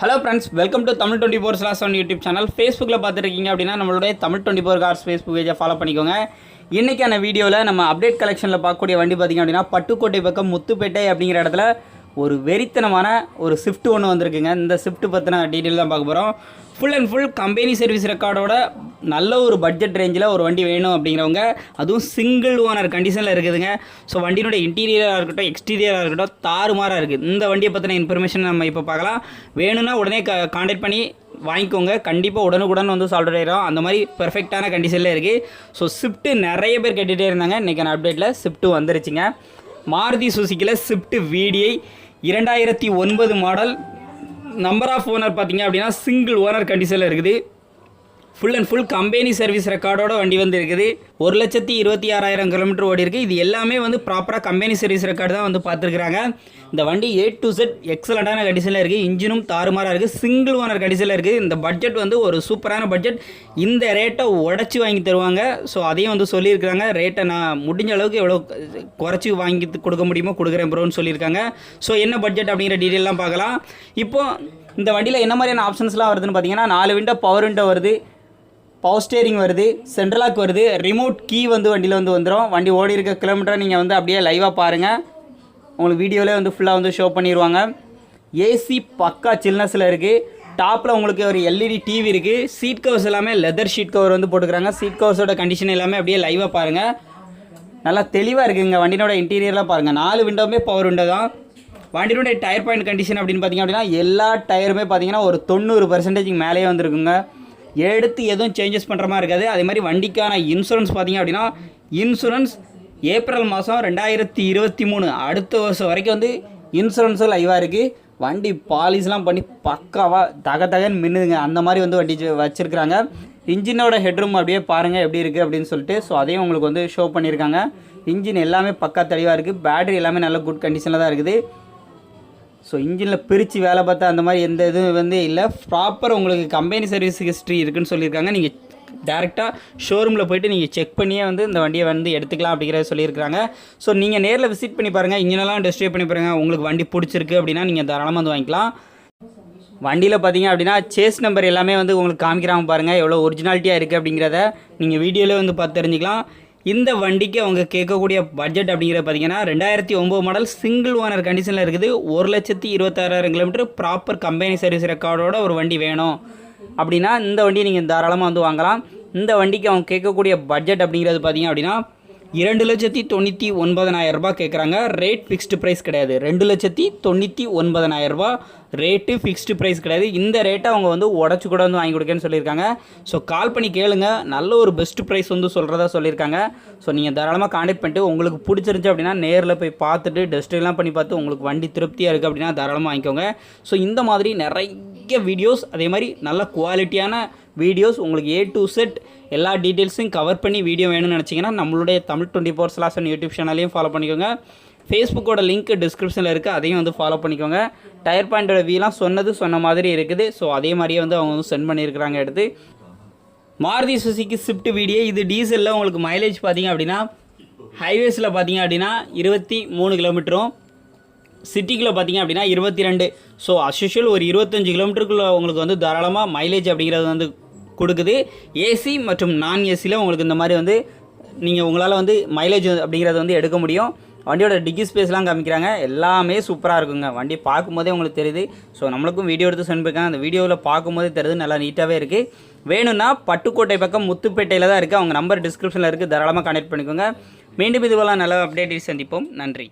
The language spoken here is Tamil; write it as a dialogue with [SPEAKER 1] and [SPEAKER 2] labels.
[SPEAKER 1] Hello friends, welcome to Tamil 24/7 YouTube channel. Facebookல பார்த்துருக்கீங்க அப்படின்னா நம்மளுடைய தமிழ் 24 Cars Facebook பேஜை ஃபாலோ பண்ணிக்கோங்க. இன்றைக்கான வீடியோவில் நம்ம அப்டேட் கலெக்ஷனில் பார்க்கக்கூடிய வண்டி பார்த்திங்க அப்படின்னா பட்டுக்கோட்டை பக்கம் முத்துப்பேட்டை அப்படிங்கிற இடத்துல ஒரு வெறித்தனமான ஒரு ஸ்விஃப்ட் ஒன்று வந்திருக்குங்க. இந்த ஸ்விஃப்ட் பற்றின டீட்டெயில் தான் பார்க்க போகிறோம். Full and full company service ரெக்கார்டோட நல்ல ஒரு பட்ஜெட் ரேஞ்சில் ஒரு வண்டி வேணும் அப்படிங்கிறவங்க, அதுவும் சிங்கிள் ஓனர் கண்டிஷனில் இருக்குதுங்க. ஸோ வண்டியினுடைய இன்டீரியராக இருக்கட்டும் எக்ஸ்டீரியராக இருக்கட்டும் தாறுமாறாக இருக்குது. இந்த வண்டியை பற்றின இன்ஃபர்மேஷன் நம்ம இப்போ பார்க்கலாம். வேணும்னா உடனே கான்டாக்ட் பண்ணி வாங்கிக்கோங்க. கண்டிப்பாக உடனுக்குடன் வந்து சால்வ் ஆகிடும். அந்த மாதிரி பெர்ஃபெக்டான கண்டிஷனில் இருக்குது. ஸோ ஸ்விஃப்ட்டு நிறைய பேர் கேட்டுகிட்டே இருந்தாங்க. இன்றைக்கான அப்டேட்டில் ஸ்விஃப்ட்டு வந்துருச்சுங்க. மாருதி சுசுக்கியில் Swift VDI 2009 model. Number of owner பார்த்தீங்க அப்படின்னா சிங்கிள் ஓனர் கண்டிஷனில் இருக்குது. Full and full company service ரெக்கார்டோட வண்டி வந்து இருக்குது. 1,26,000 கிலோமீட்டர் ஓடி இருக்குது. இது எல்லாமே வந்து ப்ராப்பராக கம்பெனி சர்வீஸ் ரெக்கார்டு தான் வந்து பார்த்துருக்குறாங்க. இந்த வண்டி A to Z எக்ஸலண்ட்டான கண்டிஷனில் இருக்குது. இன்ஜினும் தாறுமாறாக இருக்குது. சிங்கிள் ஓனர் கண்டிஷனில் இருக்குது. இந்த பட்ஜெட் வந்து ஒரு சூப்பரான பட்ஜெட். இந்த ரேட்டை உடச்சி வாங்கி தருவாங்க. ஸோ அதையும் வந்து சொல்லியிருக்கிறாங்க. ரேட்டை நான் முடிஞ்ச அளவுக்கு எவ்வளோ குறைச்சி வாங்கி கொடுக்க முடியுமோ கொடுக்குறேன் ப்ரோன்னு சொல்லியிருக்காங்க. ஸோ என்ன பட்ஜெட் அப்படிங்கிற டீட்டெயிலாம் பார்க்கலாம். இப்போது இந்த வண்டியில் என்ன மாதிரியான ஆப்ஷன்ஸ்லாம் வருதுன்னு பார்த்தீங்கன்னா 4 விண்டோ பவர் விண்டோ வருது, பவர் ஸ்டேரிங் வருது, சென்ட்ரலாக் வருது, ரிமோட் கீ வந்து வண்டியில் வந்து வந்துடும். வண்டி ஓடி இருக்க கிலோமீட்டரை நீங்கள் வந்து அப்படியே லைவாக பாருங்கள். உங்களுக்கு வீடியோவிலே வந்து ஃபுல்லாக வந்து ஷோ பண்ணிடுவாங்க. ஏசி பக்கா சில்னஸில் இருக்குது. டாப்பில் உங்களுக்கு ஒரு LED டிவி இருக்குது. சீட் கவர்ஸ் எல்லாமே லெதர் ஷீட் கவர் வந்து போட்டுக்கிறாங்க. சீட் கவர்ஸோட கண்டிஷன் எல்லாமே அப்படியே லைவாக பாருங்கள். நல்லா தெளிவாக இருக்குங்க. வண்டியோட இன்டீரியர்லாம் பாருங்கள். 4 விண்டோவுமே பவர் விண்டோ தான். வண்டியோட டயர் பாயிண்ட் கண்டிஷன் அப்படின்னு பார்த்தீங்க அப்படின்னா எல்லா டயருமே பார்த்தீங்கன்னா ஒரு 90% மேலேயே வந்துருக்குங்க. எடுத்து எதுவும் சேஞ்சஸ் பண்ணுற மாதிரி இருக்காது. அதே மாதிரி வண்டிக்கான இன்சூரன்ஸ் பார்த்தீங்க அப்படின்னா இன்சூரன்ஸ் ஏப்ரல் மாதம் 2023 அடுத்த வருஷம் வரைக்கும் வந்து இன்சூரன்ஸும் லைவாக இருக்குது. வண்டி பாலிஷ்லாம் பண்ணி பக்காவாக தகன்னு மின்னுதுங்க. அந்த மாதிரி வந்து வண்டி வச்சுருக்குறாங்க. இன்ஜினோட ஹெட்ரூம் அப்படியே பாருங்கள் எப்படி இருக்குது அப்படின்னு சொல்லிட்டு. ஸோ அதையும் உங்களுக்கு வந்து ஷோ பண்ணியிருக்காங்க. இன்ஜின் எல்லாமே பக்கா தெளிவாக இருக்குது. பேட்டரி எல்லாமே நல்ல குட் கண்டிஷனில் தான் இருக்குது. ஸோ இன்ஜினில் பிரித்து வேலை பார்த்தா அந்த மாதிரி எந்த இதுவும் வந்து இல்லை. ப்ராப்பர் உங்களுக்கு கம்பெனி சர்வீஸ் ஹிஸ்ட்ரி இருக்குதுன்னு சொல்லியிருக்காங்க. நீங்கள் டேரெக்டாக ஷோரூமில் போய்ட்டு நீங்கள் செக் பண்ணியே வந்து இந்த வண்டியை வந்து எடுத்துக்கலாம் அப்படிங்கிறத சொல்லியிருக்காங்க. ஸோ நீங்கள் நேரில் விசிட் பண்ணி பாருங்கள். இன்ஜினெல்லாம் டெஸ்ட் பண்ணி பாருங்கள். உங்களுக்கு வண்டி பிடிச்சிருக்கு அப்படின்னா நீங்கள் தாராளமாக வந்து வாங்கிக்கலாம். வண்டியில் பார்த்தீங்க அப்படின்னா சேஸ் நம்பர் எல்லாமே வந்து உங்களுக்கு காமிக்கிறாங்க பாருங்கள். எவ்வளோ ஒரிஜினாலிட்டியாக இருக்குது அப்படிங்கிறத நீங்கள் வீடியோவில் வந்து பார்த்து தெரிஞ்சுக்கலாம். இந்த வண்டிக்கு அவங்க கேட்கக்கூடிய பட்ஜெட் அப்படிங்கிறது பார்த்தீங்கன்னா 2009 மாடல் சிங்கிள் ஓனர் கண்டிஷனில் இருக்குது. 1,26,000 கிலோமீட்டர் ப்ராப்பர் கம்பெனி சர்வீஸ் ரெக்கார்டோட ஒரு வண்டி வேணும் அப்படின்னா இந்த வண்டியை நீங்கள் தாராளமாக வந்து வாங்கலாம். இந்த வண்டிக்கு அவங்க கேட்கக்கூடிய பட்ஜெட் அப்படிங்கிறது பார்த்தீங்க அப்படின்னா 2,99,000 ரூபா கேட்குறாங்க. ரேட் ஃபிக்ஸ்டு ப்ரைஸ் கிடையாது. 2,99,000 ரூபா ரேட்டு ஃபிக்ஸ்டு ப்ரைஸ் கிடையாது. இந்த ரேட்டை அவங்க வந்து உடச்சி கூட வந்து வாங்கி கொடுக்கன்னு சொல்லியிருக்காங்க. ஸோ கால் பண்ணி கேளுங்க. நல்ல ஒரு பெஸ்ட் ப்ரைஸ் வந்து சொல்கிறதா சொல்லியிருக்காங்க. ஸோ நீங்கள் தாராளமாக கான்டாக்ட் பண்ணிட்டு உங்களுக்கு பிடிச்சிருந்துச்சி அப்படின்னா நேரில் போய் பார்த்துட்டு டெஸ்ட்லாம் பண்ணி பார்த்து உங்களுக்கு வண்டி திருப்தியாக இருக்குது அப்படின்னா தாராளமாக வாங்கிக்கோங்க. ஸோ இந்த மாதிரி நிறைய வீடியோஸ் அதே மாதிரி நல்ல குவாலிட்டியான வீடியோஸ் உங்களுக்கு A to Z எல்லா டீட்டெயில்ஸையும் கவர் பண்ணி வீடியோ வேணும்னு நினச்சிங்கன்னா நம்மளுடைய தமிழ் 24/7 யூடியூப் சேனலையும் ஃபாலோ பண்ணிக்கோங்க. ஃபேஸ்புக்கோட லிங்க் டிஸ்கிரிப்ஷனில் இருக்குது. அதையும் வந்து ஃபாலோ பண்ணிக்கோங்க. டயர் பாயிண்டோட வீலாம் சொன்ன மாதிரி இருக்குது. ஸோ அதே மாதிரியே வந்து அவங்க வந்து சென்ட் பண்ணியிருக்கிறாங்க எடுத்து. மாருதி சுசுக்கி ஸ்விஃப்ட் VDI இது டீசலில் உங்களுக்கு மைலேஜ் பார்த்தீங்க அப்படின்னா ஹைவேஸில் பார்த்தீங்க அப்படின்னா 23 கிலோமீட்டரும், சிட்டிக்குள்ளே பார்த்தீங்க அப்படின்னா 22. ஸோ அஸ்யூஷுவல் ஒரு 25 கிலோமீட்டருக்குள்ளே உங்களுக்கு வந்து தாராளமாக மைலேஜ் அப்படிங்கிறது வந்து கொடுக்குது. ஏசி மற்றும் நான் ஏசியில் உங்களுக்கு இந்த மாதிரி வந்து நீங்கள் உங்களால் வந்து மைலேஜ் அப்படிங்கிறது வந்து எடுக்க முடியும். வண்டியோட டிக்கி ஸ்பேஸ்லாம் காமிக்கிறாங்க. எல்லாமே சூப்பராக இருக்குங்க. வண்டி பார்க்கும்போதே உங்களுக்கு தெரியுது. ஸோ நம்மளுக்கும் வீடியோ எடுத்து சென்றிருக்காங்க. அந்த வீடியோவில் பார்க்கும்போதே தெரியுது. நல்லா நீட்டாகவே இருக்குது. வேணும்னா பட்டுக்கோட்டை பக்கம் முத்துப்பேட்டையில் தான் இருக்குது. அவங்க நம்பர் டிஸ்கிரிப்ஷனில் இருக்குது. தாராளமாக கனெக்ட் பண்ணிக்கோங்க. மீண்டும் இதுவெல்லாம் நல்ல அப்டேட் சந்திப்போம். நன்றி.